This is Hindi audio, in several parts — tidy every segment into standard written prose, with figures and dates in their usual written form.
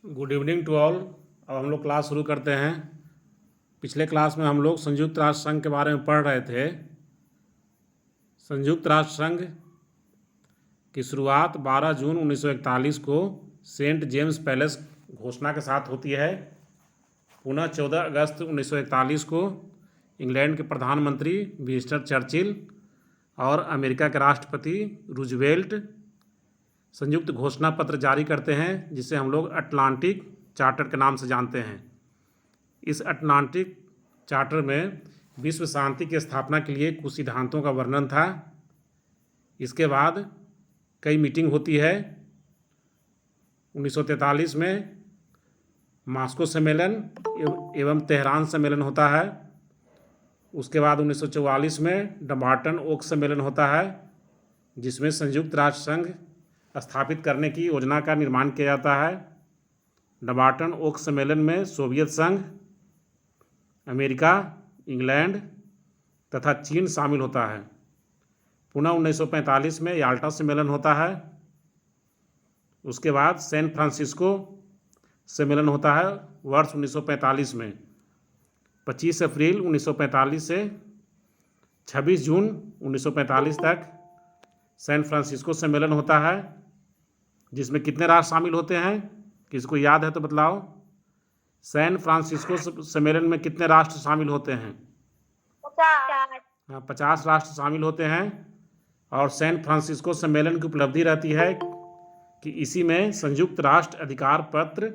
Good evening to all. अब हम लोग क्लास शुरू करते हैं। पिछले क्लास में हम लोग संयुक्त राष्ट्र संघ के बारे में पढ़ रहे थे। संयुक्त राष्ट्र संघ की शुरुआत 12 जून 1941 को सेंट जेम्स पैलेस घोषणा के साथ होती है। पुनः 14 अगस्त 1941 को इंग्लैंड के प्रधानमंत्री विंस्टन चर्चिल और अमेरिका के राष्ट्रपति रूजवेल्ट संयुक्त घोषणा पत्र जारी करते हैं, जिसे हम लोग अटलांटिक चार्टर के नाम से जानते हैं। इस अटलांटिक चार्टर में विश्व शांति की स्थापना के लिए कुछ सिद्धांतों का वर्णन था। इसके बाद कई मीटिंग होती है। 1943 में मॉस्को सम्मेलन एवं तेहरान सम्मेलन होता है। उसके बाद 1944 में डमार्टन ओक सम्मेलन होता है, जिसमें संयुक्त राष्ट्र संघ स्थापित करने की योजना का निर्माण किया जाता है। डमार्टन ओक सम्मेलन में सोवियत संघ, अमेरिका, इंग्लैंड तथा चीन शामिल होता है। पुनः 1945 में याल्टा सम्मेलन होता है। उसके बाद सैन फ्रांसिस्को सम्मेलन होता है वर्ष 1945 में। 25 अप्रैल 1945 से 26 जून 1945 तक सैन फ्रांसिस्को सम्मेलन होता है, जिसमें कितने राष्ट्र शामिल होते हैं? किसको याद है तो बतलाओ। सैन फ्रांसिस्को सम्मेलन में कितने राष्ट्र शामिल होते हैं? 50 राष्ट्र शामिल होते हैं। और सैन फ्रांसिस्को सम्मेलन की उपलब्धि रहती है कि इसी में संयुक्त राष्ट्र अधिकार पत्र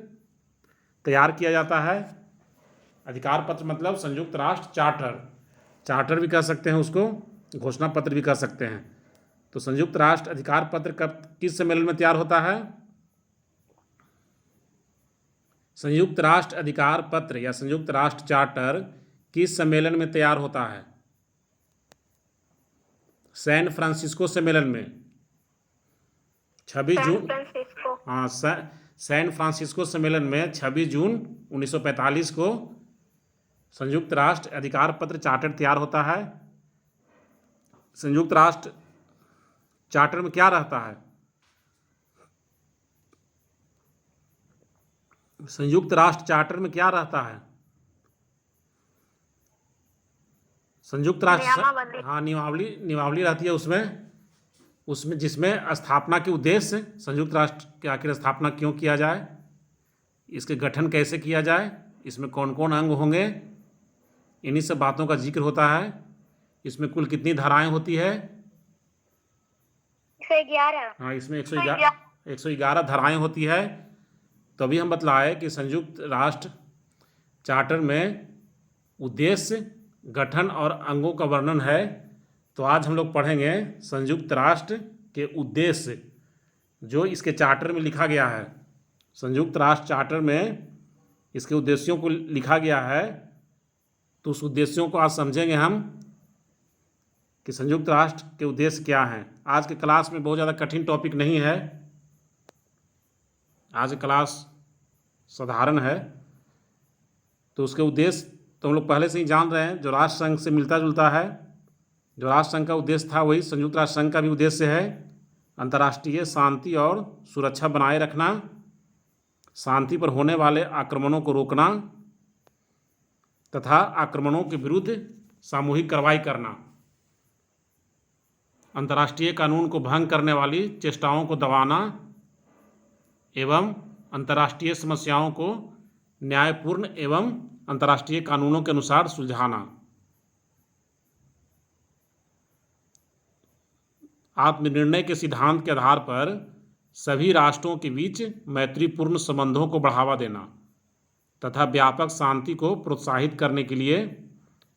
तैयार किया जाता है। अधिकार पत्र मतलब संयुक्त राष्ट्र चार्टर भी कह सकते हैं, उसको घोषणा पत्र भी कह सकते हैं। तो संयुक्त राष्ट्र अधिकार पत्र कब किस सम्मेलन में तैयार होता है? संयुक्त राष्ट्र अधिकार पत्र या संयुक्त राष्ट्र चार्टर किस सम्मेलन में तैयार होता है? सैन फ्रांसिस्को सम्मेलन में 26 जून। हाँ, सैन फ्रांसिस्को सम्मेलन में 26 जून 1945 को संयुक्त राष्ट्र अधिकार पत्र चार्टर तैयार होता है। संयुक्त राष्ट्र चार्टर में क्या रहता है? संयुक्त राष्ट्र चार्टर में क्या रहता है? संयुक्त राष्ट्र, हाँ, नियमावली रहती है उसमें जिसमें स्थापना के उद्देश्य, संयुक्त राष्ट्र की आखिर स्थापना क्यों किया जाए, इसके गठन कैसे किया जाए, इसमें कौन कौन अंग होंगे, इन्हीं सब बातों का जिक्र होता है। इसमें कुल कितनी धाराएं होती है? 111। हाँ, इसमें 111 धाराएं होती है। तो अभी हम बतलाए कि संयुक्त राष्ट्र चार्टर में उद्देश्य, गठन और अंगों का वर्णन है। तो आज हम लोग पढ़ेंगे संयुक्त राष्ट्र के उद्देश्य, जो इसके चार्टर में लिखा गया है। संयुक्त राष्ट्र चार्टर में इसके उद्देश्यों को लिखा गया है। तो उस उद्देश्यों को आज समझेंगे हम कि संयुक्त राष्ट्र के उद्देश्य क्या हैं। आज के क्लास में बहुत ज़्यादा कठिन टॉपिक नहीं है। आज की क्लास साधारण है। तो उसके उद्देश्य तो हम लोग पहले से ही जान रहे हैं, जो राष्ट्र संघ से मिलता जुलता है। जो राष्ट्र संघ का उद्देश्य था वही संयुक्त राष्ट्र संघ का भी उद्देश्य है। अंतर्राष्ट्रीय शांति और सुरक्षा बनाए रखना, शांति पर होने वाले आक्रमणों को रोकना तथा आक्रमणों के विरुद्ध सामूहिक कार्रवाई करना, अंतर्राष्ट्रीय कानून को भंग करने वाली चेष्टाओं को दबाना एवं अंतर्राष्ट्रीय समस्याओं को न्यायपूर्ण एवं अंतर्राष्ट्रीय कानूनों के अनुसार सुलझाना। आत्मनिर्णय के सिद्धांत के आधार पर सभी राष्ट्रों के बीच मैत्रीपूर्ण संबंधों को बढ़ावा देना तथा व्यापक शांति को प्रोत्साहित करने के लिए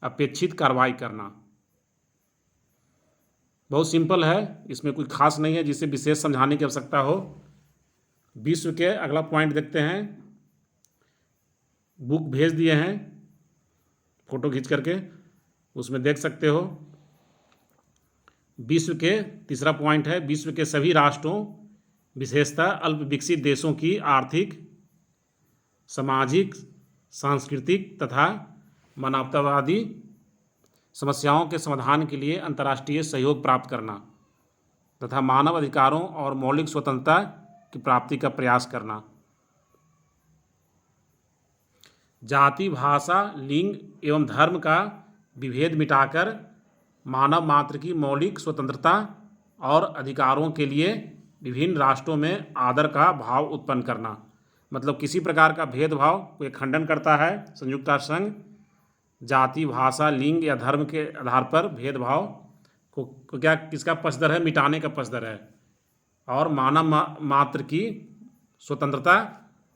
अपेक्षित कार्रवाई करना। बहुत सिंपल है, इसमें कोई खास नहीं है जिसे विशेष समझाने की आवश्यकता हो। विश्व के अगला पॉइंट देखते हैं। बुक भेज दिए हैं फोटो खींच करके, उसमें देख सकते हो। विश्व के तीसरा पॉइंट है, विश्व के सभी राष्ट्रों विशेषतः अल्प विकसित देशों की आर्थिक, सामाजिक, सांस्कृतिक तथा मानवतावादी समस्याओं के समाधान के लिए अंतर्राष्ट्रीय सहयोग प्राप्त करना तथा मानव अधिकारों और मौलिक स्वतंत्रता की प्राप्ति का प्रयास करना। जाति, भाषा, लिंग एवं धर्म का विभेद मिटाकर मानव मात्र की मौलिक स्वतंत्रता और अधिकारों के लिए विभिन्न राष्ट्रों में आदर का भाव उत्पन्न करना। मतलब किसी प्रकार का भेदभाव को खंडन करता है संयुक्त राष्ट्र संघ। जाति, भाषा, लिंग या धर्म के आधार पर भेदभाव को क्या किसका पक्षधर है? मिटाने का पक्षधर है। और मानव मात्र की स्वतंत्रता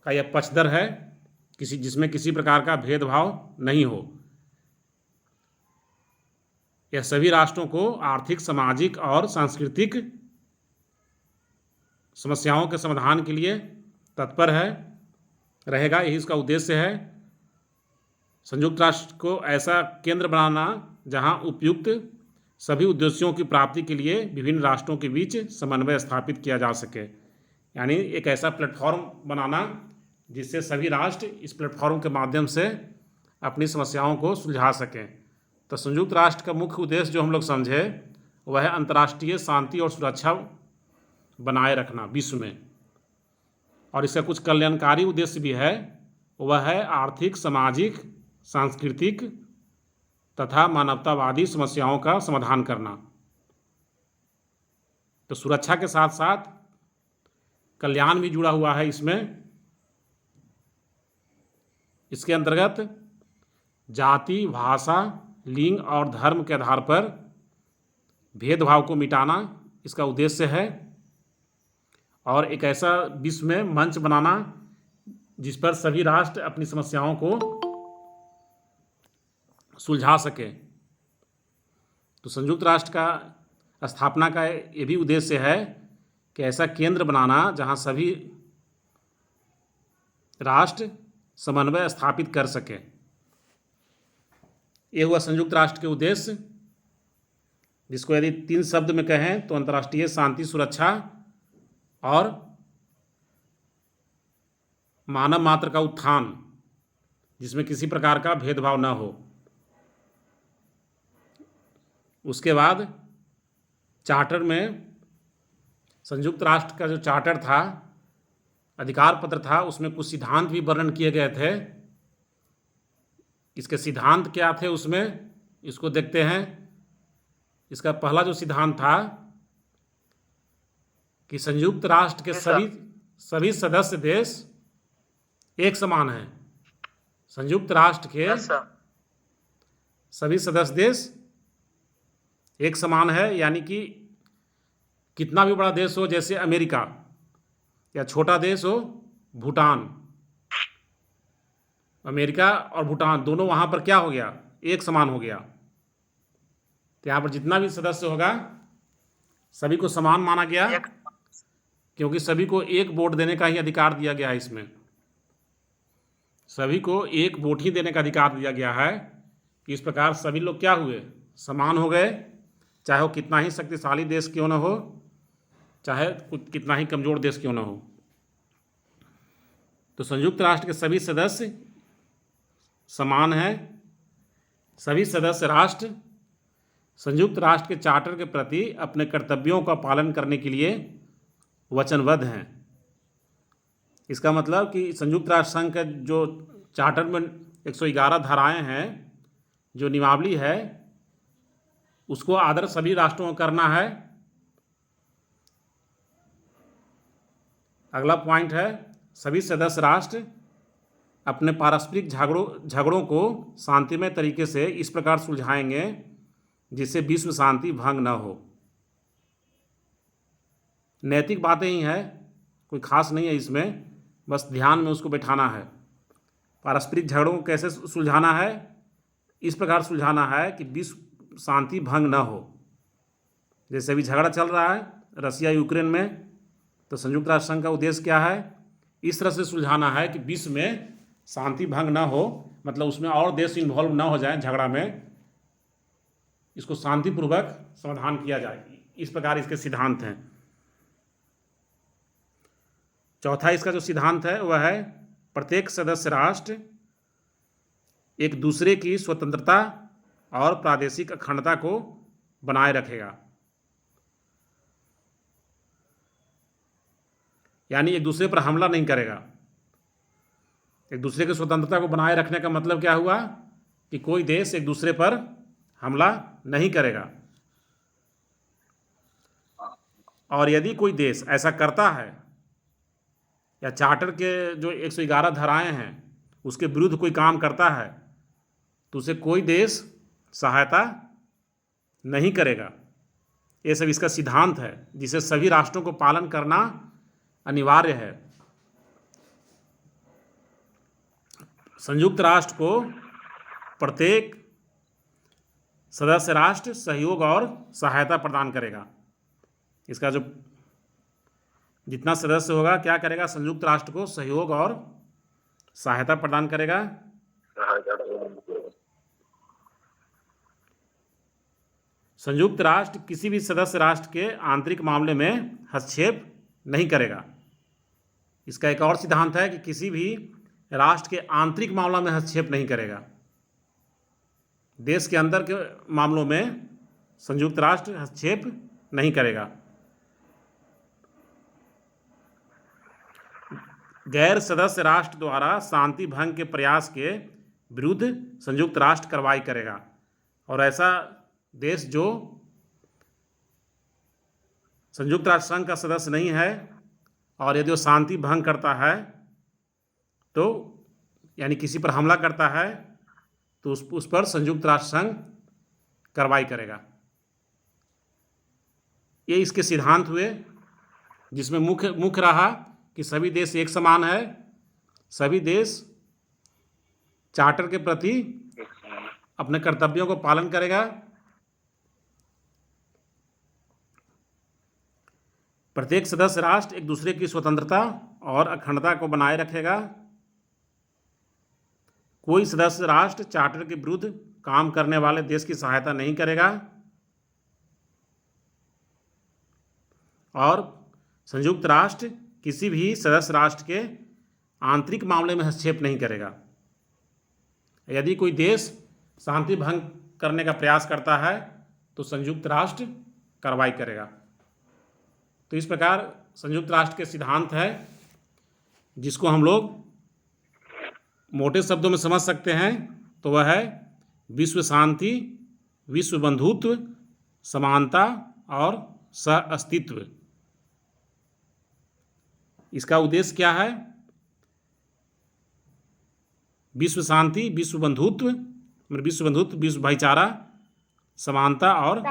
का यह पक्षधर है, जिसमें किसी प्रकार का भेदभाव नहीं हो। यह सभी राष्ट्रों को आर्थिक, सामाजिक और सांस्कृतिक समस्याओं के समाधान के लिए तत्पर रहेगा। यही इसका उद्देश्य है। संयुक्त राष्ट्र को ऐसा केंद्र बनाना जहां उपयुक्त सभी उद्देश्यों की प्राप्ति के लिए विभिन्न राष्ट्रों के बीच समन्वय स्थापित किया जा सके। यानी एक ऐसा प्लेटफॉर्म बनाना जिससे सभी राष्ट्र इस प्लेटफॉर्म के माध्यम से अपनी समस्याओं को सुलझा सकें। तो संयुक्त राष्ट्र का मुख्य उद्देश्य जो हम लोग समझे वह है अंतर्राष्ट्रीय शांति और सुरक्षा बनाए रखना विश्व में। और इसका कुछ कल्याणकारी उद्देश्य भी है, वह है आर्थिक, सामाजिक, सांस्कृतिक तथा मानवतावादी समस्याओं का समाधान करना। तो सुरक्षा के साथ साथ कल्याण भी जुड़ा हुआ है इसमें। इसके अंतर्गत जाति, भाषा, लिंग और धर्म के आधार पर भेदभाव को मिटाना इसका उद्देश्य है। और एक ऐसा विश्व में मंच बनाना जिस पर सभी राष्ट्र अपनी समस्याओं को सुलझा सके। तो संयुक्त राष्ट्र का स्थापना का ये भी उद्देश्य है कि ऐसा केंद्र बनाना जहां सभी राष्ट्र समन्वय स्थापित कर सके। ये हुआ संयुक्त राष्ट्र के उद्देश्य, जिसको यदि 3 शब्द में कहें तो अंतर्राष्ट्रीय शांति, सुरक्षा और मानव मात्र का उत्थान, जिसमें किसी प्रकार का भेदभाव न हो। उसके बाद चार्टर में संयुक्त राष्ट्र का जो चार्टर था, अधिकार पत्र था, उसमें कुछ सिद्धांत भी वर्णन किए गए थे। इसके सिद्धांत क्या थे उसमें, इसको देखते हैं। इसका पहला जो सिद्धांत था कि संयुक्त राष्ट्र के सभी सदस्य देश एक समान हैं। संयुक्त राष्ट्र के सभी सदस्य देश एक समान है, यानी कि कितना भी बड़ा देश हो, जैसे अमेरिका, या छोटा देश हो भूटान, अमेरिका और भूटान दोनों वहाँ पर क्या हो गया? एक समान हो गया। तो यहाँ पर जितना भी सदस्य होगा सभी को समान माना गया, क्योंकि सभी को एक वोट देने का ही अधिकार दिया गया है। इसमें सभी को एक वोट ही देने का अधिकार दिया गया है कि इस प्रकार सभी लोग क्या हुए? समान हो गए, चाहे वो कितना ही शक्तिशाली देश क्यों न हो, चाहे कितना ही कमज़ोर देश क्यों न हो। तो संयुक्त राष्ट्र के सभी सदस्य समान हैं। सभी सदस्य राष्ट्र संयुक्त राष्ट्र के चार्टर के प्रति अपने कर्तव्यों का पालन करने के लिए वचनबद्ध हैं। इसका मतलब कि संयुक्त राष्ट्र संघ का जो चार्टर में 111 धाराएं हैं, जो नियमावली है, उसको आदर सभी राष्ट्रों को करना है। अगला पॉइंट है, सभी सदस्य राष्ट्र अपने पारस्परिक झगड़ों को शांतिमय तरीके से इस प्रकार सुलझाएंगे जिससे विश्व शांति भंग न हो। नैतिक बातें ही हैं, कोई खास नहीं है इसमें, बस ध्यान में उसको बैठाना है। पारस्परिक झगड़ों को कैसे सुलझाना है? इस प्रकार सुलझाना है कि विश्व शांति भंग न हो। जैसे अभी झगड़ा चल रहा है रसिया यूक्रेन में, तो संयुक्त राष्ट्र संघ का उद्देश्य क्या है? इस तरह से सुलझाना है कि विश्व में शांति भंग ना हो, मतलब उसमें और देश इन्वॉल्व ना हो जाए झगड़ा में, इसको शांतिपूर्वक समाधान किया जाए। इस प्रकार इसके सिद्धांत हैं। चौथा इसका जो सिद्धांत है वह है प्रत्येक सदस्य राष्ट्र एक दूसरे की स्वतंत्रता और प्रादेशिक अखंडता को बनाए रखेगा। यानी एक दूसरे पर हमला नहीं करेगा। एक दूसरे की स्वतंत्रता को बनाए रखने का मतलब क्या हुआ कि कोई देश एक दूसरे पर हमला नहीं करेगा, और यदि कोई देश ऐसा करता है या चार्टर के जो 111 धाराएं हैं उसके विरुद्ध कोई काम करता है तो उसे कोई देश सहायता नहीं करेगा। ये सब इसका सिद्धांत है जिसे सभी राष्ट्रों को पालन करना अनिवार्य है। संयुक्त राष्ट्र को प्रत्येक सदस्य राष्ट्र सहयोग और सहायता प्रदान करेगा। इसका जो जितना सदस्य होगा क्या करेगा, संयुक्त राष्ट्र को सहयोग और सहायता प्रदान करेगा। संयुक्त राष्ट्र किसी भी सदस्य राष्ट्र के आंतरिक मामले में हस्तक्षेप नहीं करेगा। इसका एक और सिद्धांत है कि किसी भी राष्ट्र के आंतरिक मामलों में हस्तक्षेप नहीं करेगा। देश के अंदर के मामलों में संयुक्त राष्ट्र हस्तक्षेप नहीं करेगा। गैर सदस्य राष्ट्र द्वारा शांति भंग के प्रयास के विरुद्ध संयुक्त राष्ट्र कार्रवाई करेगा, और ऐसा देश जो संयुक्त राष्ट्र संघ का सदस्य नहीं है और यदि वो शांति भंग करता है तो यानी किसी पर हमला करता है तो उस पर संयुक्त राष्ट्र संघ कार्रवाई करेगा। ये इसके सिद्धांत हुए, जिसमें मुख्य रहा कि सभी देश एक समान है, सभी देश चार्टर के प्रति अपने कर्तव्यों को पालन करेगा, प्रत्येक सदस्य राष्ट्र एक दूसरे की स्वतंत्रता और अखंडता को बनाए रखेगा, कोई सदस्य राष्ट्र चार्टर के विरुद्ध काम करने वाले देश की सहायता नहीं करेगा, और संयुक्त राष्ट्र किसी भी सदस्य राष्ट्र के आंतरिक मामले में हस्तक्षेप नहीं करेगा। यदि कोई देश शांति भंग करने का प्रयास करता है तो संयुक्त राष्ट्र कार्रवाई करेगा। तो इस प्रकार संयुक्त राष्ट्र के सिद्धांत है जिसको हम लोग मोटे शब्दों में समझ सकते हैं, तो वह है विश्व शांति, विश्व बंधुत्व, समानता और सह अस्तित्व। इसका उद्देश्य क्या है? विश्व शांति, विश्व बंधुत्व, विश्व भाईचारा, समानता और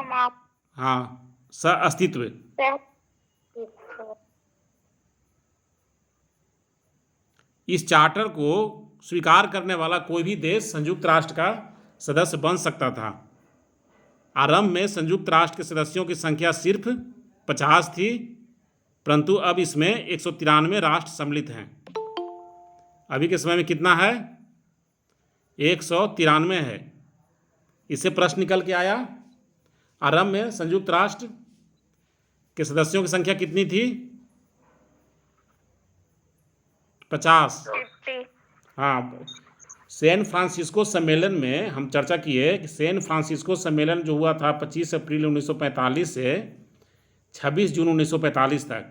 सह अस्तित्व। इस चार्टर को स्वीकार करने वाला कोई भी देश संयुक्त राष्ट्र का सदस्य बन सकता था। आरंभ में संयुक्त राष्ट्र के सदस्यों की संख्या सिर्फ 50 थी, परंतु अब इसमें 193 राष्ट्र सम्मिलित हैं। अभी के समय में कितना है? 193 है। इससे प्रश्न निकल के आया, आरंभ में संयुक्त राष्ट्र के सदस्यों की संख्या कितनी थी? 50। हाँ, सैन फ्रांसिस्को सम्मेलन में हम चर्चा किए कि सैन फ्रांसिस्को सम्मेलन जो हुआ था 25 अप्रैल 1945 से 26 जून 1945 तक,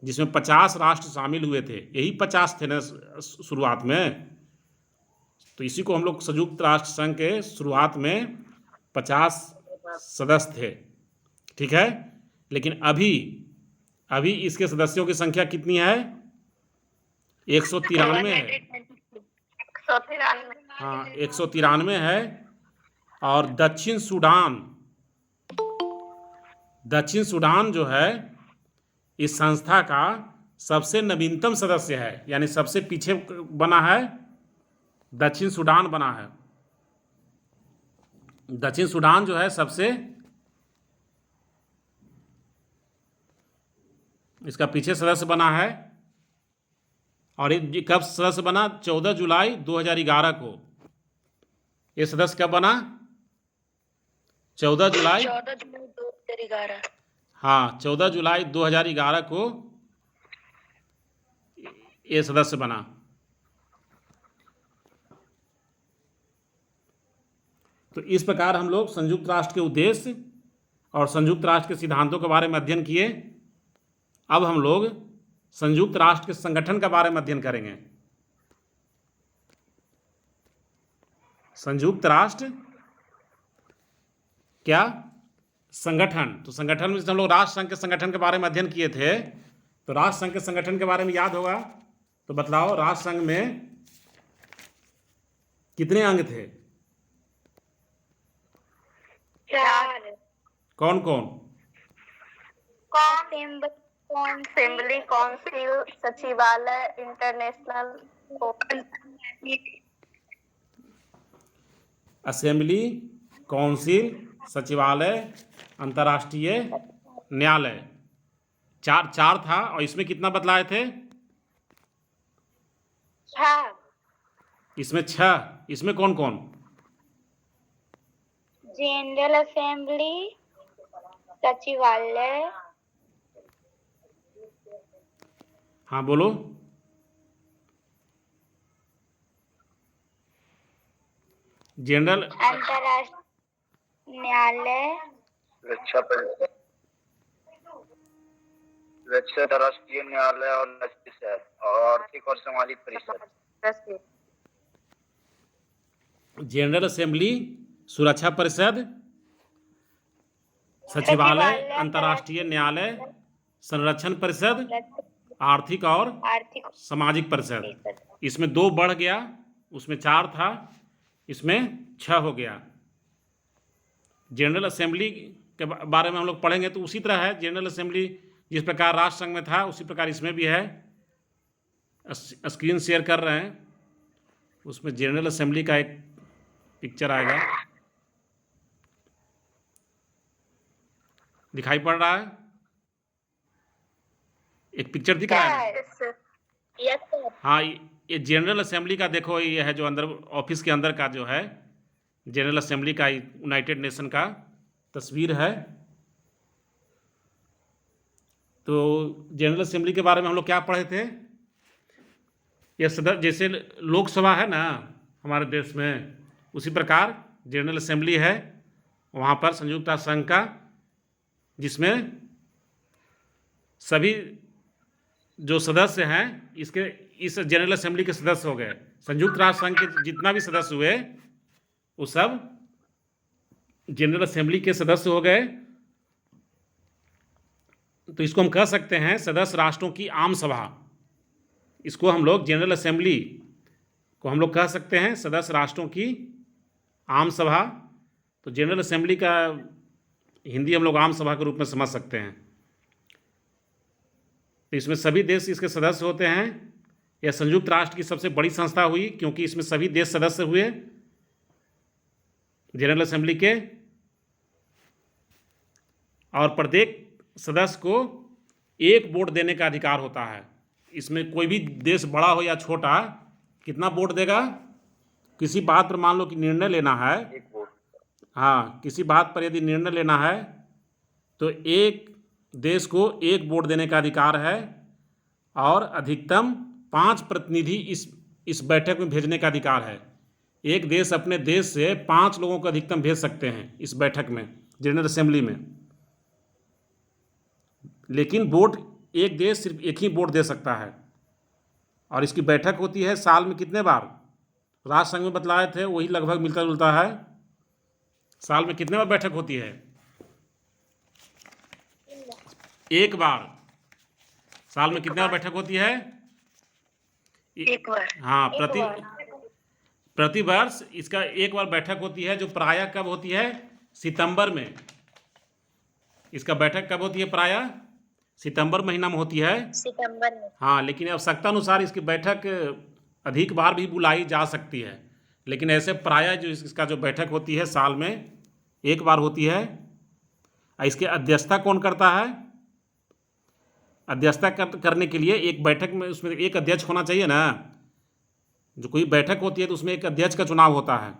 जिसमें 50 राष्ट्र शामिल हुए थे। यही 50 थे ना शुरुआत में, तो इसी को हम लोग संयुक्त राष्ट्र संघ के शुरुआत में 50 सदस्य थे, ठीक है। लेकिन अभी इसके सदस्यों की संख्या कितनी है? 193 है। हाँ, 193 है। और दक्षिण सूडान जो है इस संस्था का सबसे नवीनतम सदस्य है, यानी सबसे पीछे बना है दक्षिण सूडान बना है। दक्षिण सूडान जो है सबसे इसका पीछे सदस्य बना है। और ये कब सदस्य बना? 14 जुलाई 2011 को। ये सदस्य कब बना? 14 जुलाई 2011। हाँ, 14 जुलाई 2011 को ये सदस्य बना। तो इस प्रकार हम लोग संयुक्त राष्ट्र के उद्देश्य और संयुक्त राष्ट्र के सिद्धांतों के बारे में अध्ययन किए। अब हम लोग संयुक्त राष्ट्र के संगठन के बारे में अध्ययन करेंगे। संयुक्त राष्ट्र क्या संगठन। तो संगठन में हम लोग राष्ट्र संघ के संगठन के बारे में अध्ययन किए थे, तो राष्ट्र संघ के संगठन के बारे में याद होगा। तो बतलाओ राष्ट्र संघ में कितने अंग थे? 4। कौन कौन? असेंबली, काउंसिल, सचिवालय, इंटरनेशनल असेंबली, काउंसिल, सचिवालय, अंतर्राष्ट्रीय न्यायालय। चार था। और इसमें कितना बतलाए थे? 6। इसमें 6। इसमें कौन कौन? जनरल असेंबली, सचिवालय, हाँ बोलो। जनरल अंतर्राष्ट्रीय न्यायालय, रक्षा अंतर्राष्ट्रीय न्यायालय और आर्थिक और सामाजिक परिषद। जनरल असेंबली, सुरक्षा परिषद, सचिवालय, अंतर्राष्ट्रीय न्यायालय, संरक्षण परिषद, आर्थिक और सामाजिक परिषद। इसमें 2 बढ़ गया, उसमें 4 था, इसमें 6 हो गया। जनरल असेंबली के बारे में हम लोग पढ़ेंगे तो उसी तरह है। जनरल असेंबली जिस प्रकार राष्ट्र संघ में था उसी प्रकार इसमें भी है। स्क्रीन शेयर कर रहे हैं, उसमें जनरल असेंबली का एक पिक्चर आएगा, दिखाई पड़ रहा है? एक पिक्चर दिख रहा है। हाँ, ये जनरल असेंबली का देखो, ये है जो अंदर ऑफिस के अंदर का जो है जनरल असेंबली का यूनाइटेड नेशन का तस्वीर है। तो जनरल असेंबली के बारे में हम लोग क्या पढ़े थे? यह सदस्य जैसे लोकसभा है ना हमारे देश में, उसी प्रकार जनरल असेंबली है वहाँ पर संयुक्त राष्ट्र संघ का, जिसमें सभी जो सदस्य हैं इस जनरल असेंबली के सदस्य हो गए। संयुक्त राष्ट्र संघ के जितना भी सदस्य हुए वो सब जनरल असेंबली के सदस्य हो गए। तो इसको हम कह सकते हैं सदस्य राष्ट्रों की आम सभा। इसको हम लोग जनरल असेंबली को हम लोग कह सकते हैं सदस्य राष्ट्रों की आम सभा। तो जनरल असेंबली का हिंदी हम लोग आम सभा के रूप में समझ सकते हैं। तो इसमें सभी देश इसके सदस्य होते हैं। यह संयुक्त राष्ट्र की सबसे बड़ी संस्था हुई क्योंकि इसमें सभी देश सदस्य हुए जनरल असेंबली के, और प्रत्येक सदस्य को एक वोट देने का अधिकार होता है। इसमें कोई भी देश बड़ा हो या छोटा कितना वोट देगा? किसी बात पर मान लो कि निर्णय लेना है, हाँ, किसी बात पर यदि निर्णय लेना है तो एक देश को एक वोट देने का अधिकार है, और अधिकतम 5 प्रतिनिधि इस बैठक में भेजने का अधिकार है। एक देश अपने देश से 5 लोगों को अधिकतम भेज सकते हैं इस बैठक में, जनरल असेंबली में। लेकिन वोट एक देश सिर्फ एक ही वोट दे सकता है। और इसकी बैठक होती है साल में कितने बार? राष्ट्र संघ में बतलाए थे, वही लगभग मिलता जुलता है। साल में कितने बार बैठक होती है? 1 बार। साल में कितने बार बैठक होती है? 1 बार। हाँ, प्रति वर्ष इसका 1 बार बैठक होती है, जो प्रायः कब होती है? सितंबर में। इसका बैठक कब होती है? प्रायः सितंबर महीना में होती है। सितंबर में। हाँ, लेकिन आवश्यकता अनुसार इसकी बैठक अधिक बार भी बुलाई जा सकती है, लेकिन ऐसे प्रायः जो इसका जो बैठक होती है साल में 1 बार होती है। इसकी अध्यक्षता कौन करता है? अध्यक्षता करने के लिए एक बैठक में उसमें एक अध्यक्ष होना चाहिए ना। जो कोई बैठक होती है तो उसमें एक अध्यक्ष का चुनाव होता है,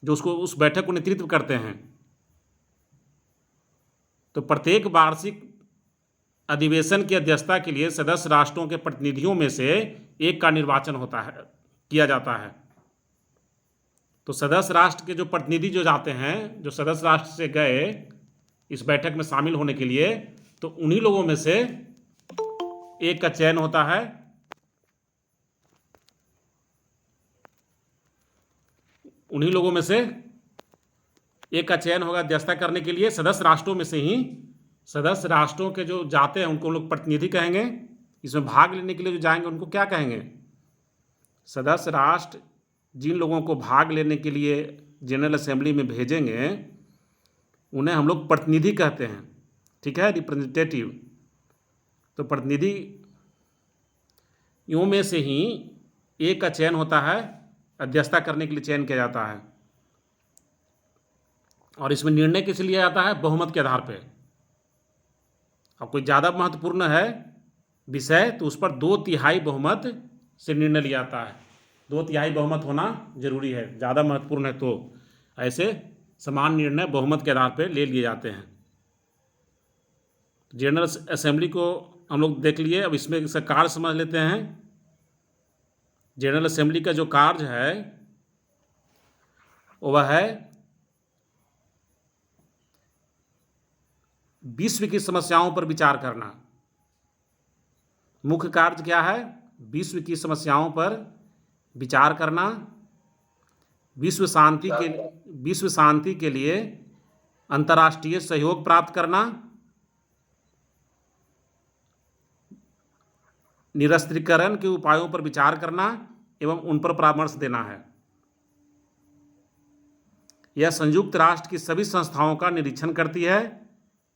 जो उसको उस बैठक को नेतृत्व करते हैं। तो प्रत्येक वार्षिक अधिवेशन की अध्यक्षता के लिए सदस्य राष्ट्रों के प्रतिनिधियों में से एक का निर्वाचन होता है, किया जाता है। तो सदस्य राष्ट्र के जो प्रतिनिधि जो जाते हैं, जो सदस्य राष्ट्र से गए इस बैठक में शामिल होने के लिए, तो उन्हीं लोगों में से एक का चयन होता है। उन्हीं लोगों में से एक का चयन होगा अध्यक्षता करने के लिए। सदस्य राष्ट्रों में से ही सदस्य राष्ट्रों के जो जाते हैं उनको लोग प्रतिनिधि कहेंगे। इसमें भाग लेने के लिए जो जाएंगे उनको क्या कहेंगे? सदस्य राष्ट्र जिन लोगों को भाग लेने के लिए जनरल असेंबली में भेजेंगे उन्हें हम लोग प्रतिनिधि कहते हैं, ठीक है, रिप्रेजेंटेटिव। तो प्रतिनिधियों में से ही एक का चयन होता है, अध्यक्षता करने के लिए चयन किया जाता है। और इसमें निर्णय किस लिए आता है? बहुमत के आधार पर। अब कोई ज़्यादा महत्वपूर्ण है विषय तो उस पर 2/3 बहुमत से निर्णय लिया जाता है। 2/3 बहुमत होना जरूरी है, ज़्यादा महत्वपूर्ण है तो ऐसे समान निर्णय बहुमत के आधार पर ले लिए जाते हैं। जनरल असेंबली को हम लोग देख लिए। अब इसमें इसका कार्य समझ लेते हैं। जनरल असेंबली का जो कार्य है वह है विश्व की समस्याओं पर विचार करना। मुख्य कार्य क्या है? विश्व की समस्याओं पर विचार करना, विश्व शांति के लिए अंतर्राष्ट्रीय सहयोग प्राप्त करना, निरस्त्रीकरण के उपायों पर विचार करना एवं उन पर परामर्श देना है। यह संयुक्त राष्ट्र की सभी संस्थाओं का निरीक्षण करती है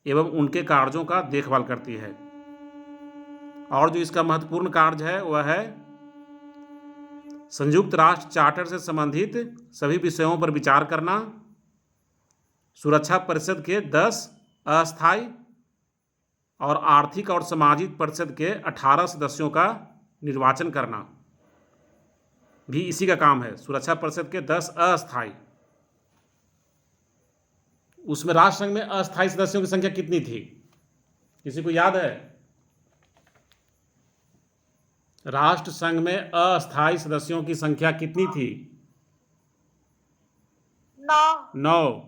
एवं उनके कार्यों का देखभाल करती है। और जो इसका महत्वपूर्ण कार्य है वह है संयुक्त राष्ट्र चार्टर से संबंधित सभी विषयों पर विचार करना, सुरक्षा परिषद के 10 अस्थायी और आर्थिक और सामाजिक परिषद के 18 सदस्यों का निर्वाचन करना भी इसी का काम है। सुरक्षा परिषद के 10 अस्थायी, उसमें राष्ट्र संघ में अस्थायी सदस्यों की संख्या कितनी थी? किसी को याद है? राष्ट्र संघ में अस्थायी सदस्यों की संख्या कितनी थी? 9।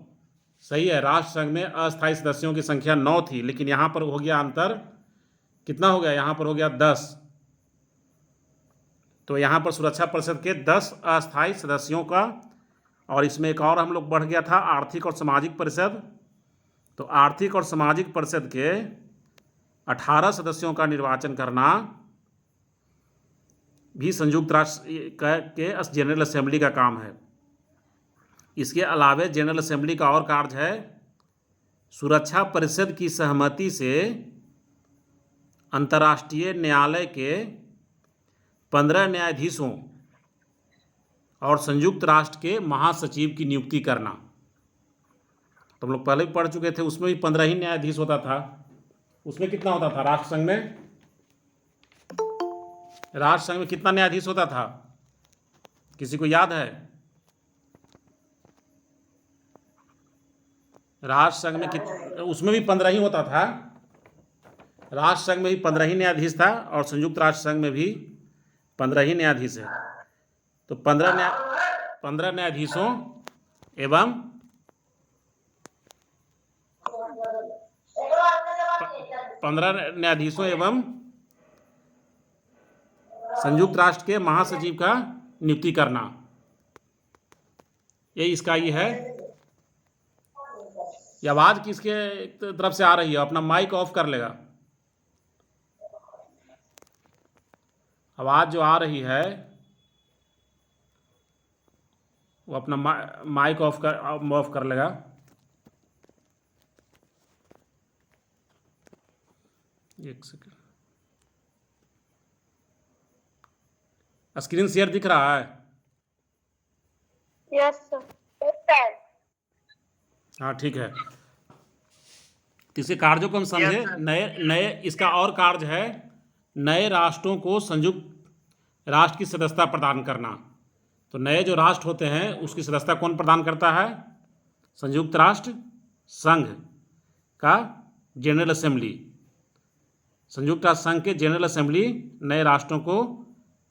सही है, राष्ट्र संघ में अस्थायी सदस्यों की संख्या 9 थी, लेकिन यहां पर हो गया अंतर। कितना हो गया? यहां पर हो गया 10। तो यहां पर सुरक्षा परिषद के 10 अस्थायी सदस्यों का, और इसमें एक और हम लोग बढ़ गया था आर्थिक और सामाजिक परिषद। तो आर्थिक और सामाजिक परिषद के 18 सदस्यों का निर्वाचन करना भी संयुक्त राष्ट्र के जनरल असेंबली का काम है। इसके अलावा जनरल असेंबली का और कार्य है सुरक्षा परिषद की सहमति से अंतर्राष्ट्रीय न्यायालय के 15 न्यायाधीशों और संयुक्त राष्ट्र के महासचिव की नियुक्ति करना। तो हम लोग पहले भी पढ़ चुके थे, उसमें भी 15 ही न्यायाधीश होता था। उसमें कितना होता था राष्ट्र संघ में? राष्ट्र संघ में कितना न्यायाधीश होता था? किसी को याद है? राष्ट्र संघ में उसमें भी 15 ही होता था। राष्ट्र संघ में भी 15 ही न्यायाधीश था और संयुक्त राष्ट्र संघ में भी 15 ही न्यायाधीश है। तो 15 न्यायाधीशों एवं 15 न्यायाधीशों एवं संयुक्त राष्ट्र के महासचिव का नियुक्ति करना, ये इसका ही है। ये आवाज किसके तरफ से आ रही है? अपना माइक ऑफ कर लेगा। आवाज जो आ रही है वो अपना माइक ऑफ कर लेगा। एक सेकंड, स्क्रीन शेयर दिख रहा है? Yes sir. हाँ ठीक है। इसके कार्यों को हम समझे। नए इसका और कार्य है नए राष्ट्रों को संयुक्त राष्ट्र की सदस्यता प्रदान करना। तो नए जो राष्ट्र होते हैं उसकी सदस्यता कौन प्रदान करता है? संयुक्त राष्ट्र संघ का जनरल असेंबली। संयुक्त राष्ट्र संघ के जनरल असेंबली नए राष्ट्रों को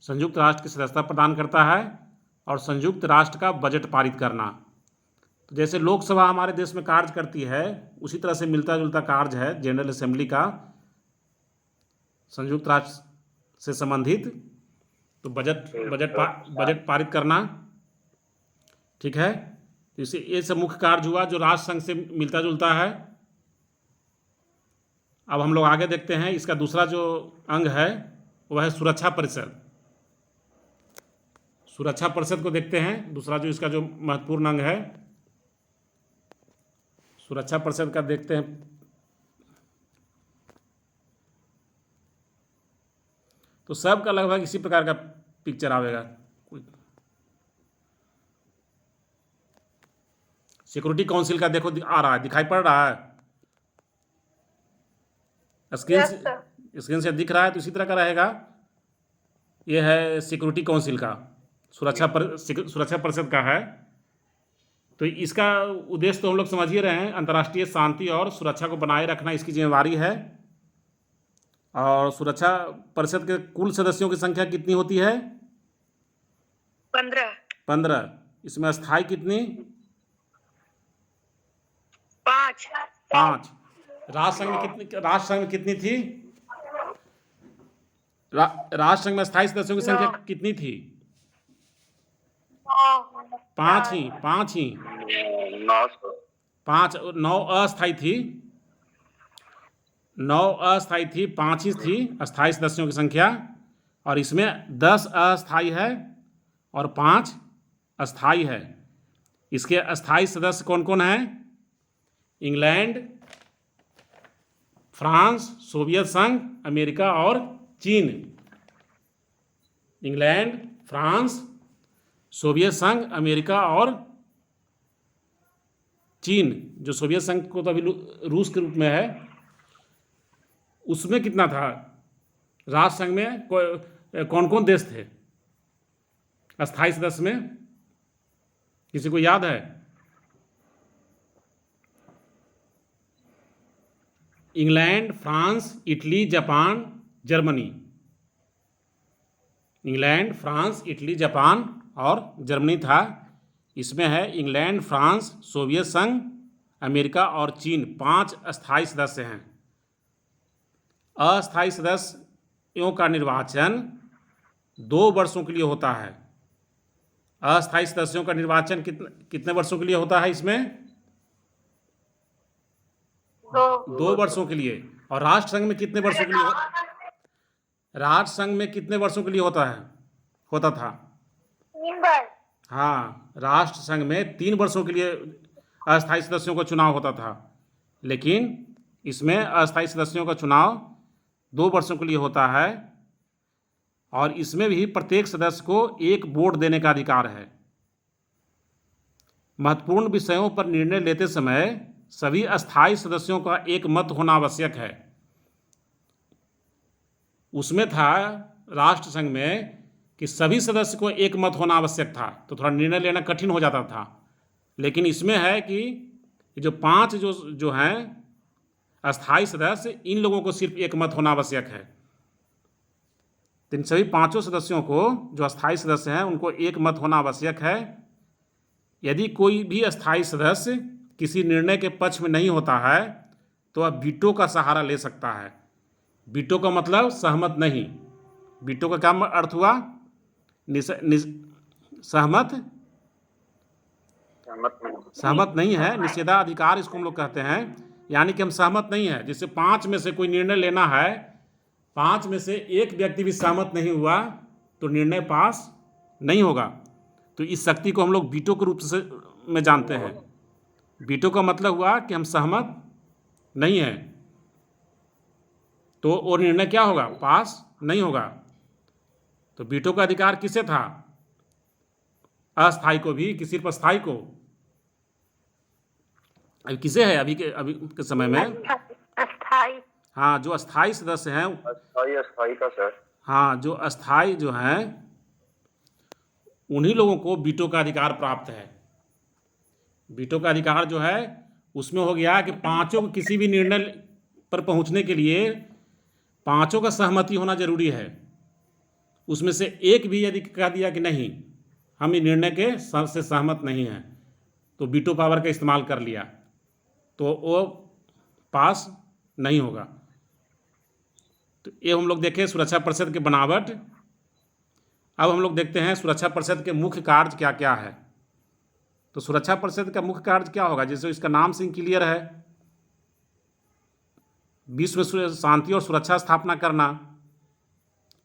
संयुक्त राष्ट्र की सदस्यता प्रदान करता है और संयुक्त राष्ट्र का बजट पारित करना। तो जैसे लोकसभा हमारे देश में कार्य करती है उसी तरह से मिलता जुलता कार्य है जनरल असेंबली का संयुक्त राष्ट्र से संबंधित। तो बजट पारित करना, ठीक है, तो इसे ये सब मुख्य कार्य हुआ जो राष्ट्र संघ से मिलता जुलता है। अब हम लोग आगे देखते हैं, इसका दूसरा जो अंग है वह है सुरक्षा परिषद। सुरक्षा परिषद को देखते हैं, दूसरा जो इसका जो महत्वपूर्ण अंग है सुरक्षा परिषद का देखते हैं। तो सबका लगभग इसी प्रकार का पिक्चर आवेगा। सिक्योरिटी काउंसिल का देखो आ रहा है, दिखाई पड़ रहा है स्क्रीन से दिख रहा है, तो इसी तरह का रहेगा। ये है सिक्योरिटी काउंसिल का, सुरक्षा परिषद का है। तो इसका उद्देश्य तो हम लोग समझ ही रहे हैं, अंतर्राष्ट्रीय शांति और सुरक्षा को बनाए रखना इसकी जिम्मेवारी है। और सुरक्षा परिषद के कुल सदस्यों की संख्या कितनी होती है? 15। इसमें स्थायी कितनी? 5। राष्ट्र संघ में कितनी थी? राष्ट्र संघ में स्थायी सदस्यों की संख्या कितनी थी? 5 ही। 9 अस्थायी थी, 9 अस्थायी थी, 5 ही थी अस्थायी सदस्यों की संख्या। और इसमें 10 अस्थायी है और 5 अस्थायी है। इसके अस्थायी सदस्य कौन कौन हैं? इंग्लैंड, फ्रांस, सोवियत संघ, अमेरिका और चीन। इंग्लैंड, फ्रांस, सोवियत संघ, अमेरिका और चीन। जो सोवियत संघ को तो अभी रूस के रूप में है, उसमें कितना था? राष्ट्र संघ में कौन कौन देश थे अस्थायी सदस्य में? किसी को याद है? England, France, Italy, Japan, Germany. England, France, Italy, Japan और जर्मनी था। इसमें है इंग्लैंड, फ्रांस, सोवियत संघ, अमेरिका और चीन। 5 अस्थायी सदस्य हैं। अस्थायी सदस्यों का निर्वाचन 2 वर्षों के लिए होता है। अस्थायी सदस्यों का निर्वाचन कितने वर्षों के लिए होता है? इसमें 2 वर्षों के लिए। और राष्ट्र संघ में कितने वर्षों के लिए राष्ट्र संघ में कितने वर्षों के लिए होता था? 3 वर्ष। हाँ, राष्ट्र संघ में 3 वर्षों के लिए अस्थायी सदस्यों का चुनाव होता था, लेकिन इसमें अस्थायी सदस्यों का चुनाव 2 वर्षों के लिए होता है। और इसमें भी प्रत्येक सदस्य को एक वोट देने का अधिकार है। महत्वपूर्ण विषयों पर निर्णय लेते समय सभी अस्थायी सदस्यों का एक मत होना आवश्यक है। उसमें था राष्ट्र संघ में कि सभी सदस्य को एक मत होना आवश्यक था, तो थोड़ा निर्णय लेना कठिन हो जाता था। लेकिन इसमें है कि जो 5 जो हैं अस्थायी सदस्य, इन लोगों को सिर्फ एक मत होना आवश्यक है। तो इन सभी 5 सदस्यों को, जो अस्थायी सदस्य हैं, उनको एक मत होना आवश्यक है। यदि कोई भी अस्थायी सदस्य किसी निर्णय के पक्ष में नहीं होता है तो वह वीटो का सहारा ले सकता है। वीटो का मतलब सहमत नहीं। वीटो का क्या अर्थ हुआ? सहमत नहीं है, निषेधाधिकार इसको हम लोग कहते हैं। यानी कि हम सहमत नहीं है। जैसे 5 में से कोई निर्णय लेना है, 5 में से एक व्यक्ति भी सहमत नहीं हुआ तो निर्णय पास नहीं होगा। तो इस शक्ति को हम लोग वीटो के रूप से में जानते हैं। वीटो का मतलब हुआ कि हम सहमत नहीं है, तो वो निर्णय क्या होगा? पास नहीं होगा। तो वीटो का अधिकार किसे था? अस्थायी को भी कि सिर्फ अस्थायी को? अभी किसे है? अभी के समय में अस्थायी। हाँ, जो अस्थायी सदस्य हैं, अस्थायी का सर। हाँ, जो अस्थायी जो हैं उन्हीं लोगों को वीटो का अधिकार प्राप्त है। वीटो का अधिकार जो है उसमें हो गया कि 5 को किसी भी निर्णय पर पहुंचने के लिए 5 का सहमति होना जरूरी है। उसमें से एक भी यदि कह दिया कि नहीं, हम इस निर्णय के से सहमत नहीं हैं, तो वीटो पावर का इस्तेमाल कर लिया, तो वो पास नहीं होगा। तो ये हम लोग देखें सुरक्षा परिषद के बनावट। अब हम लोग देखते हैं सुरक्षा परिषद के मुख्य कार्य क्या क्या है। तो सुरक्षा परिषद का मुख्य कार्य क्या होगा? जैसे इसका नाम से क्लियर है, विश्व शांति और सुरक्षा स्थापना करना,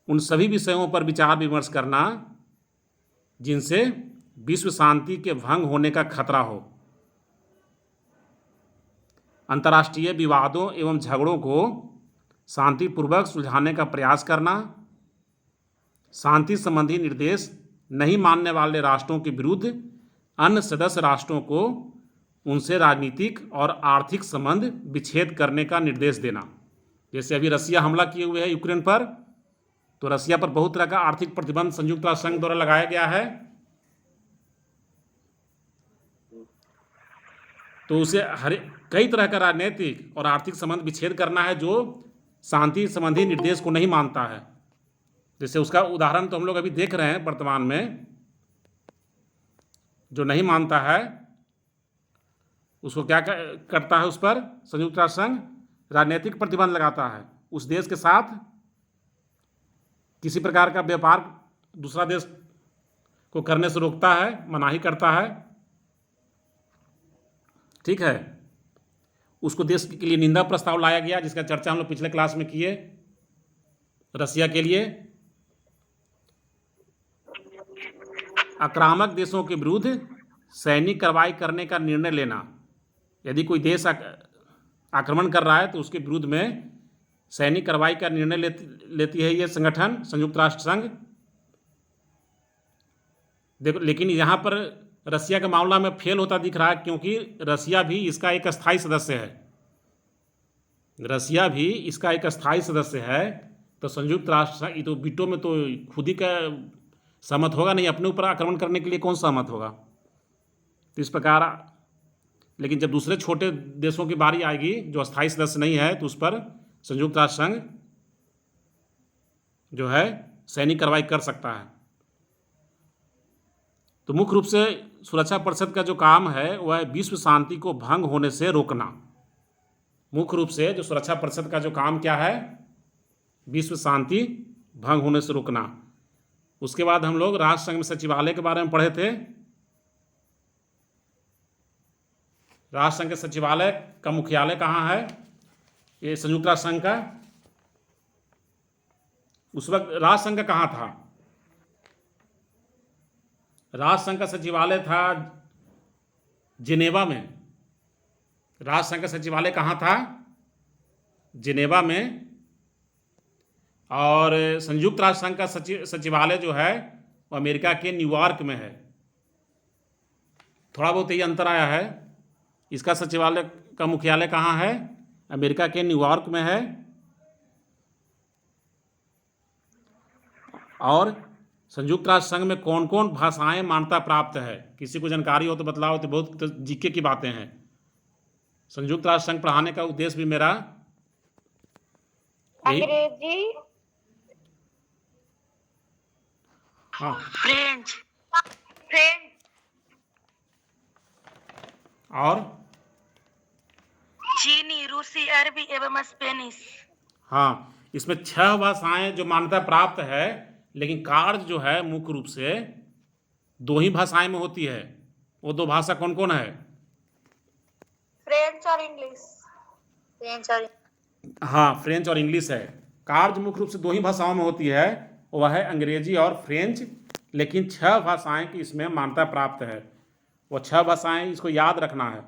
उन सभी विषयों पर विचार विमर्श करना जिनसे विश्व शांति के भंग होने का खतरा हो, अंतर्राष्ट्रीय विवादों एवं झगड़ों को शांतिपूर्वक सुलझाने का प्रयास करना, शांति संबंधी निर्देश नहीं मानने वाले राष्ट्रों के विरुद्ध अन्य सदस्य राष्ट्रों को उनसे राजनीतिक और आर्थिक संबंध विच्छेद करने का निर्देश देना। जैसे अभी रसिया हमला किए हुए है यूक्रेन पर, तो रसिया पर बहुत तरह का आर्थिक प्रतिबंध संयुक्त राष्ट्र संघ द्वारा लगाया गया है, तो उसे कई तरह का राजनीतिक और आर्थिक संबंध विच्छेद करना है जो शांति संबंधी निर्देश को नहीं मानता है। जैसे उसका उदाहरण तो हम लोग अभी देख रहे हैं वर्तमान में, जो नहीं मानता है उसको क्या करता है, उस पर संयुक्त राष्ट्र संघ राजनीतिक प्रतिबंध लगाता है। उस देश के साथ किसी प्रकार का व्यापार दूसरा देश को करने से रोकता है, मनाही करता है, ठीक है। उसको देश के लिए निंदा प्रस्ताव लाया गया, जिसका चर्चा हम लोग पिछले क्लास में किए। रसिया के लिए आक्रामक देशों के विरुद्ध सैनिक कार्रवाई करने का निर्णय लेना, यदि कोई देश आक्रमण कर रहा है तो उसके विरुद्ध में सैनिक कार्रवाई का निर्णय लेती है ये संगठन संयुक्त राष्ट्र संघ। देखो, लेकिन यहाँ पर रसिया के मामला में फेल होता दिख रहा है, क्योंकि रसिया भी इसका एक अस्थायी सदस्य है। रसिया भी इसका एक अस्थायी सदस्य है, तो संयुक्त राष्ट्र ये तो वीटो में तो खुद ही का सहमत होगा नहीं, अपने ऊपर आक्रमण करने के लिए कौन सहमत होगा। तो इस प्रकार, लेकिन जब दूसरे छोटे देशों की बारी आएगी जो अस्थायी सदस्य नहीं है, तो उस पर संयुक्त राष्ट्र संघ जो है सैनिक कार्रवाई कर सकता है। तो मुख्य रूप से सुरक्षा परिषद का जो काम है वह है विश्व शांति को भंग होने से रोकना। मुख्य रूप से जो सुरक्षा परिषद का जो काम क्या है, विश्व शांति भंग होने से रोकना। उसके बाद हम लोग राष्ट्र संघ में सचिवालय के बारे में पढ़े थे। राष्ट्र संघ के सचिवालय का मुख्यालय कहाँ है? ये संयुक्त राष्ट्र संघ का उस वक्त राष्ट्र संघ का कहाँ था? राष्ट्र संघ का सचिवालय था जिनेवा में। राष्ट्र संघ का सचिवालय कहाँ था? जिनेवा में। और संयुक्त राष्ट्र संघ का सचिवालय जो है वो अमेरिका के न्यूयॉर्क में है। थोड़ा बहुत ही अंतर आया है। इसका सचिवालय का मुख्यालय कहाँ है? अमेरिका के न्यूयॉर्क में है। और संयुक्त राष्ट्र संघ में कौन कौन भाषाएं मान्यता प्राप्त है? किसी को जानकारी हो तो बतलाओ, तो बहुत जीके की बातें हैं। संयुक्त राष्ट्र संघ पढ़ाने का उद्देश्य भी मेरा अंग्रेजी, हाँ, फ्रेंच, और चीनी, रूसी, अरबी एवं स्पेनिश। हाँ, इसमें 6 भाषाएं जो मान्यता प्राप्त है, लेकिन कार्य जो है मुख्य रूप से 2 ही भाषाएं में होती है। वो 2 भाषा कौन कौन है? फ्रेंच और इंग्लिश। हाँ, फ्रेंच और इंग्लिश है। कार्य मुख्य रूप से 2 ही भाषाओं में होती है, वह है अंग्रेजी और फ्रेंच। लेकिन 6 भाषाएं की इसमें मान्यता प्राप्त है। वो 6 भाषाएं इसको याद रखना है।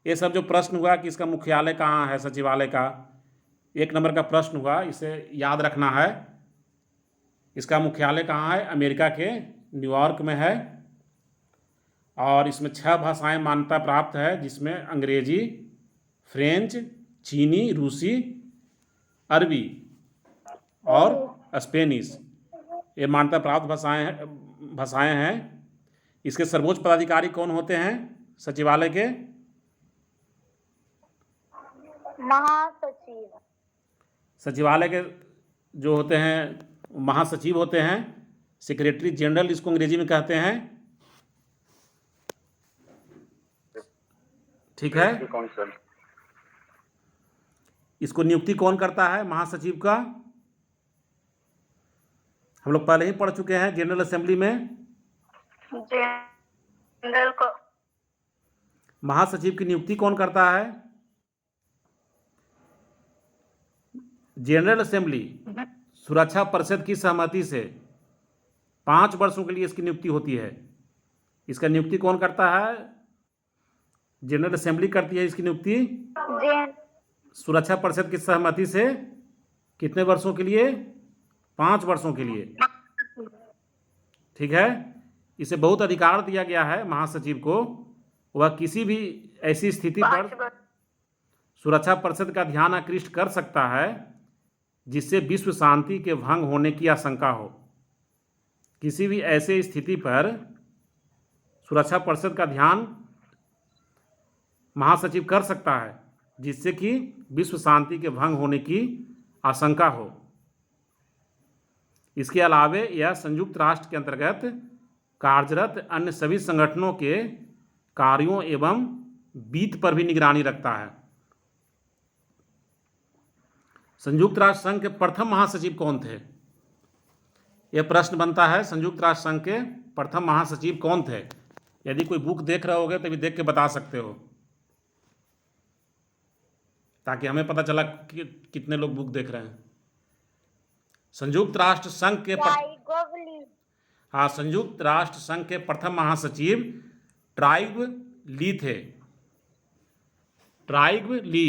ये सब जो प्रश्न हुआ कि इसका मुख्यालय कहाँ है, सचिवालय का 1 नंबर का प्रश्न हुआ, इसे याद रखना है। इसका मुख्यालय कहाँ है? अमेरिका के न्यूयॉर्क में है। और इसमें 6 भाषाएं मान्यता प्राप्त है, जिसमें अंग्रेजी, फ्रेंच, चीनी, रूसी, अरबी और स्पेनिश ये मान्यता प्राप्त भाषाएं हैं। इसके सर्वोच्च पदाधिकारी कौन होते हैं सचिवालय के? महासचिव। सचिवालय के जो होते हैं महासचिव होते हैं। सेक्रेटरी जनरल इसको अंग्रेजी में कहते हैं, ठीक है। काउंसिल। इसको नियुक्ति कौन करता है महासचिव का? हम लोग पहले ही पढ़ चुके हैं जनरल असेंबली में। जनरल को महासचिव की नियुक्ति कौन करता है? जनरल असेंबली सुरक्षा परिषद की सहमति से 5 वर्षों के लिए इसकी नियुक्ति होती है। इसका नियुक्ति कौन करता है? जनरल असेंबली करती है इसकी नियुक्ति सुरक्षा परिषद की सहमति से कितने वर्षों के लिए? 5 वर्षों के लिए। ठीक है। इसे बहुत अधिकार दिया गया है महासचिव को, वह किसी भी ऐसी स्थिति पर सुरक्षा परिषद का ध्यान आकृष्ट कर सकता है जिससे विश्व शांति के भंग होने की आशंका हो। किसी भी ऐसे स्थिति पर सुरक्षा परिषद का ध्यान महासचिव कर सकता है जिससे कि विश्व शांति के भंग होने की आशंका हो। इसके अलावे यह संयुक्त राष्ट्र के अंतर्गत कार्यरत अन्य सभी संगठनों के कार्यों एवं वित्त पर भी निगरानी रखता है। संयुक्त राष्ट्र संघ के प्रथम महासचिव कौन थे? यह प्रश्न बनता है, संयुक्त राष्ट्र संघ के प्रथम महासचिव कौन थे? यदि कोई बुक देख रहे होगे तभी देख के बता सकते हो, ताकि हमें पता चला कि कितने लोग बुक देख रहे हैं। संयुक्त राष्ट्र संघ के संयुक्त राष्ट्र संघ के प्रथम महासचिव ट्राइब ली थे। ट्राइब ली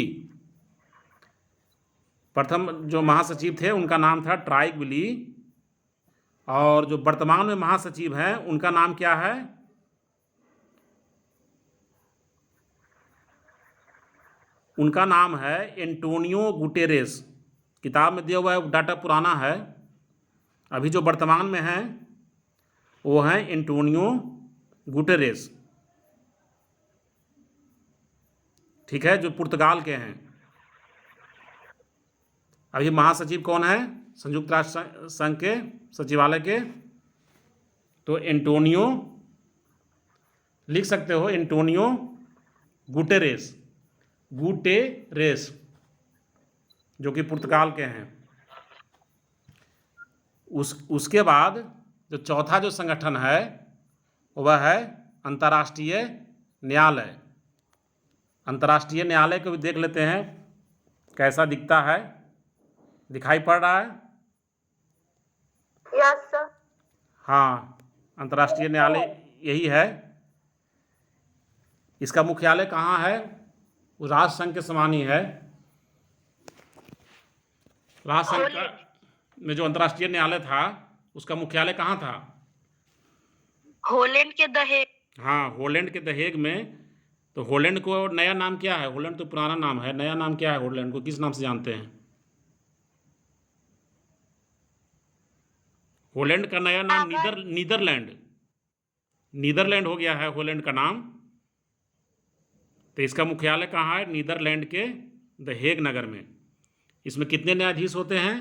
प्रथम जो महासचिव थे उनका नाम था ट्राइब ली, और जो वर्तमान में महासचिव हैं उनका नाम क्या है? उनका नाम है एंटोनियो गुटेरेस। किताब में दिया हुआ है, डाटा पुराना है। अभी जो वर्तमान में है वो है एंटोनियो गुटेरेस। ठीक है, जो पुर्तगाल के हैं। अभी महासचिव कौन है संयुक्त राष्ट्र संघ के सचिवालय के? तो एंटोनियो, लिख सकते हो एंटोनियो गुटेरेस। गुटेरेस जो कि पुर्तगाल के हैं। उसके बाद जो चौथा जो संगठन है वह है अंतर्राष्ट्रीय न्यायालय। अंतर्राष्ट्रीय न्यायालय को भी देख लेते हैं कैसा दिखता है। दिखाई पड़ रहा है? Yes sir. हाँ, अंतर्राष्ट्रीय न्यायालय यही है। इसका मुख्यालय कहाँ है? राष्ट्रसंघ के समान ही है। राष्ट्रसंघ का में जो अंतर्राष्ट्रीय न्यायालय था उसका मुख्यालय कहाँ था? हॉलैंड के द हेग। हाँ, हॉलैंड के द हेग में। तो हॉलैंड को नया नाम क्या है? हॉलैंड तो पुराना नाम है, नया नाम क्या है हॉलैंड को? किस नाम से जानते हैं? हॉलैंड का नया नाम नीदरलैंड हो गया है हॉलैंड का नाम। तो इसका मुख्यालय कहाँ है? नीदरलैंड के द हेग नगर में। इसमें कितने न्यायाधीश होते हैं?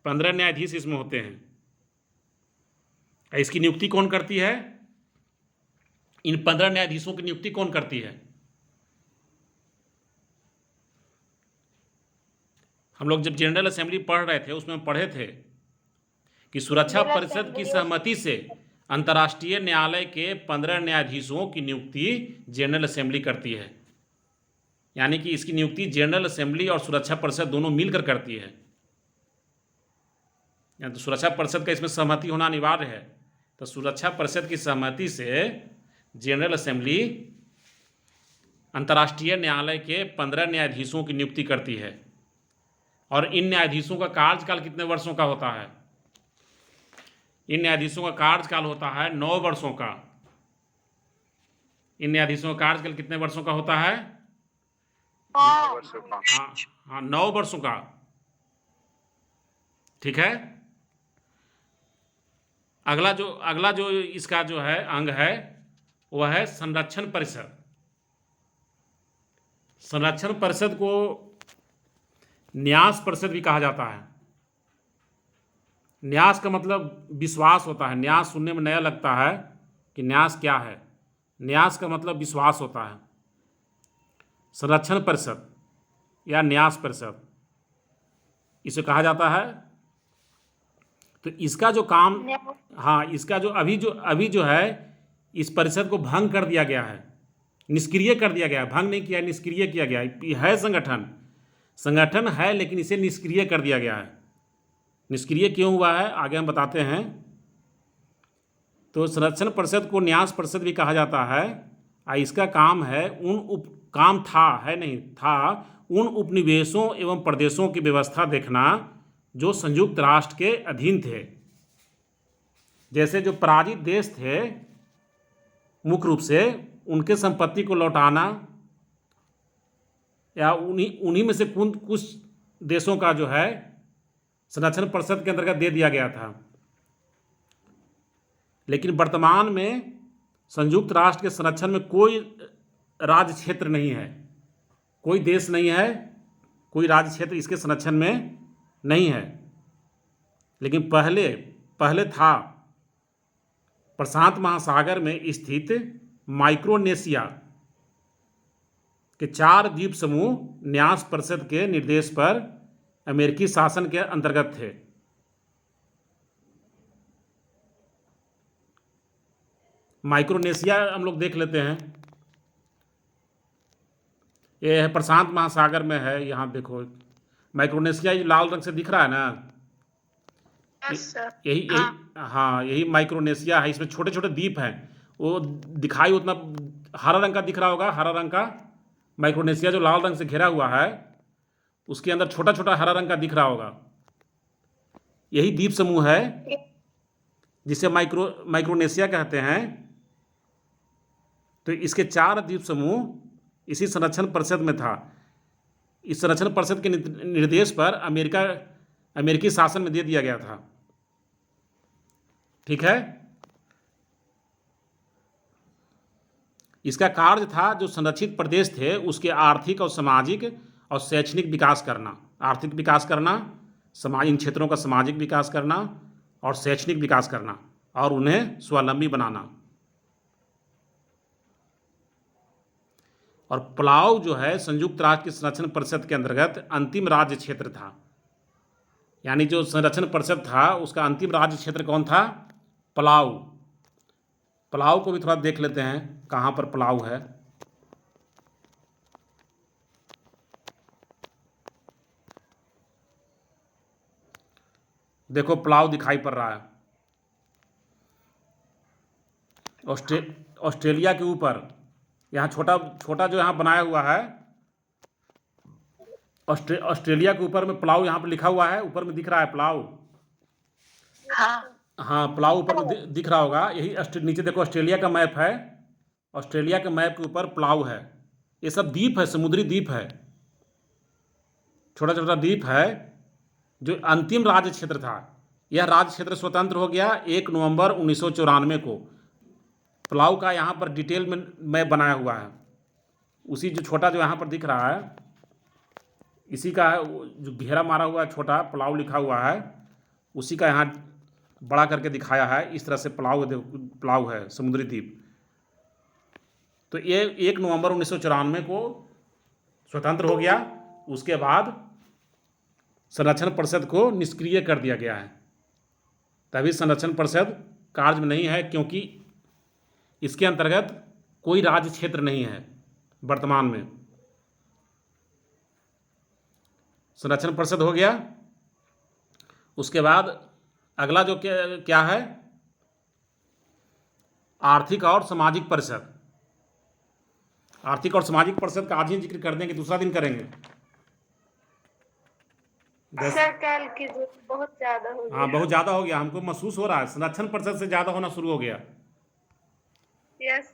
15 न्यायाधीश इसमें होते हैं। इसकी नियुक्ति कौन करती है? इन 15 न्यायाधीशों की नियुक्ति कौन करती है? हम लोग जब जनरल असेंबली पढ़ रहे थे उसमें पढ़े थे कि सुरक्षा परिषद की सहमति से अंतर्राष्ट्रीय न्यायालय के 15 न्यायाधीशों की नियुक्ति जनरल असेंबली करती है। यानी कि इसकी नियुक्ति जनरल असेंबली और सुरक्षा परिषद दोनों मिलकर करती है। तो सुरक्षा परिषद का इसमें सहमति होना अनिवार्य है। तो सुरक्षा परिषद की सहमति से जनरल असेंबली अंतर्राष्ट्रीय न्यायालय के 15 न्यायाधीशों की नियुक्ति करती है। और इन न्यायाधीशों का कार्यकाल कितने वर्षों का होता है? इन न्यायाधीशों का कार्यकाल होता है 9 वर्षों का। इन न्यायाधीशों का कार्यकाल कितने वर्षों का होता है? हाँ, 9 वर्षों का। ठीक है। अगला जो इसका जो है अंग है वह है संरक्षण परिषद। संरक्षण परिषद को न्यास परिषद भी कहा जाता है। न्यास का मतलब विश्वास होता है। न्यास सुनने में नया लगता है कि न्यास क्या है। न्यास का मतलब विश्वास होता है। संरक्षण परिषद या न्यास परिषद इसे कहा जाता है। तो इसका जो काम, हाँ, इसका जो अभी जो है इस परिषद को भंग कर दिया गया है, निष्क्रिय कर दिया गया है। भंग नहीं किया, निष्क्रिय किया गया है। ये है संगठन है, लेकिन इसे निष्क्रिय कर दिया गया है। निष्क्रिय क्यों हुआ है आगे हम बताते हैं। तो संरक्षण परिषद को न्यास परिषद भी कहा जाता है। इसका काम है उन उपनिवेशों एवं प्रदेशों की व्यवस्था देखना जो संयुक्त राष्ट्र के अधीन थे। जैसे जो पराजित देश थे मुख्य रूप से, उनके संपत्ति को लौटाना, या उन्हीं में से कुछ देशों का जो है संरक्षण परिषद के अंतर्गत दे दिया गया था। लेकिन वर्तमान में संयुक्त राष्ट्र के संरक्षण में कोई राज्य क्षेत्र नहीं है, कोई देश नहीं है, कोई राज्य क्षेत्र इसके संरक्षण में नहीं है। लेकिन पहले था प्रशांत महासागर में स्थित माइक्रोनेशिया के 4 द्वीप समूह न्यास परिषद के निर्देश पर अमेरिकी शासन के अंतर्गत थे। माइक्रोनेशिया हम लोग देख लेते हैं। ये है प्रशांत महासागर में है। यहाँ देखो माइक्रोनेशिया, ये लाल रंग से दिख रहा है ना, यही माइक्रोनेशिया है। इसमें छोटे छोटे द्वीप हैं, वो दिखाई उतना हरा रंग का दिख रहा होगा, हरा रंग का। माइक्रोनेशिया जो लाल रंग से घिरा हुआ है, उसके अंदर छोटा छोटा हरा रंग का दिख रहा होगा, यही द्वीप समूह है जिसे माइक्रोनेशिया कहते हैं। तो इसके 4 द्वीप समूह इसी संरक्षण परिषद में था। इस संरक्षण परिषद के निर्देश पर अमेरिकी शासन में दे दिया गया था। ठीक है। इसका कार्य था जो संरक्षित प्रदेश थे उसके आर्थिक और सामाजिक और शैक्षणिक विकास करना। आर्थिक विकास करना, इन क्षेत्रों का सामाजिक विकास करना और शैक्षणिक विकास करना, और उन्हें स्वावलंबी बनाना। और पलाऊ जो है संयुक्त राष्ट्र की संरक्षण परिषद के अंतर्गत अंतिम राज्य क्षेत्र था। यानी जो संरक्षण परिषद था उसका अंतिम राज्य क्षेत्र कौन था? पलाऊ। पलाऊ को भी थोड़ा देख लेते हैं कहाँ पर पलाऊ है। देखो पलाऊ दिखाई पड़ रहा है ऑस्ट्रेलिया के ऊपर। यहाँ छोटा छोटा जो यहाँ बनाया हुआ है ऑस्ट्रेलिया के ऊपर में पलाऊ यहाँ पर लिखा हुआ है, ऊपर में दिख रहा है पलाऊ। हाँ पलाऊ ऊपर में दिख रहा होगा। यही नीचे देखो ऑस्ट्रेलिया का मैप है, ऑस्ट्रेलिया के मैप के ऊपर पलाऊ है। ये सब द्वीप है, समुद्री द्वीप है, छोटा छोटा द्वीप है जो अंतिम राज्य क्षेत्र था। यह राज्य क्षेत्र स्वतंत्र हो गया 1 नवंबर 1994 को। पलाऊ का यहाँ पर डिटेल में मैप बनाया हुआ है। उसी जो छोटा जो यहाँ पर दिख रहा है इसी का जो घेरा मारा हुआ है, छोटा पलाऊ लिखा हुआ है, उसी का यहाँ बड़ा करके दिखाया है। इस तरह से पलाऊ है, समुद्री द्वीप। तो ये 1 नवंबर 1994 को स्वतंत्र हो गया। उसके बाद संरक्षण परिषद को निष्क्रिय कर दिया गया है। तभी संरक्षण परिषद कार्य में नहीं है, क्योंकि इसके अंतर्गत कोई राज्य क्षेत्र नहीं है वर्तमान में। संरक्षण परिषद हो गया। उसके बाद अगला जो क्या है, आर्थिक और सामाजिक परिषद। आर्थिक और सामाजिक परिषद का आज ही जिक्र कर देंगे, दूसरा दिन करेंगे। कल की बहुत ज्यादा हो गया। हाँ बहुत ज़्यादा हो गया, हमको महसूस हो रहा है संरक्षण परिषद से ज़्यादा होना शुरू हो गया। यस।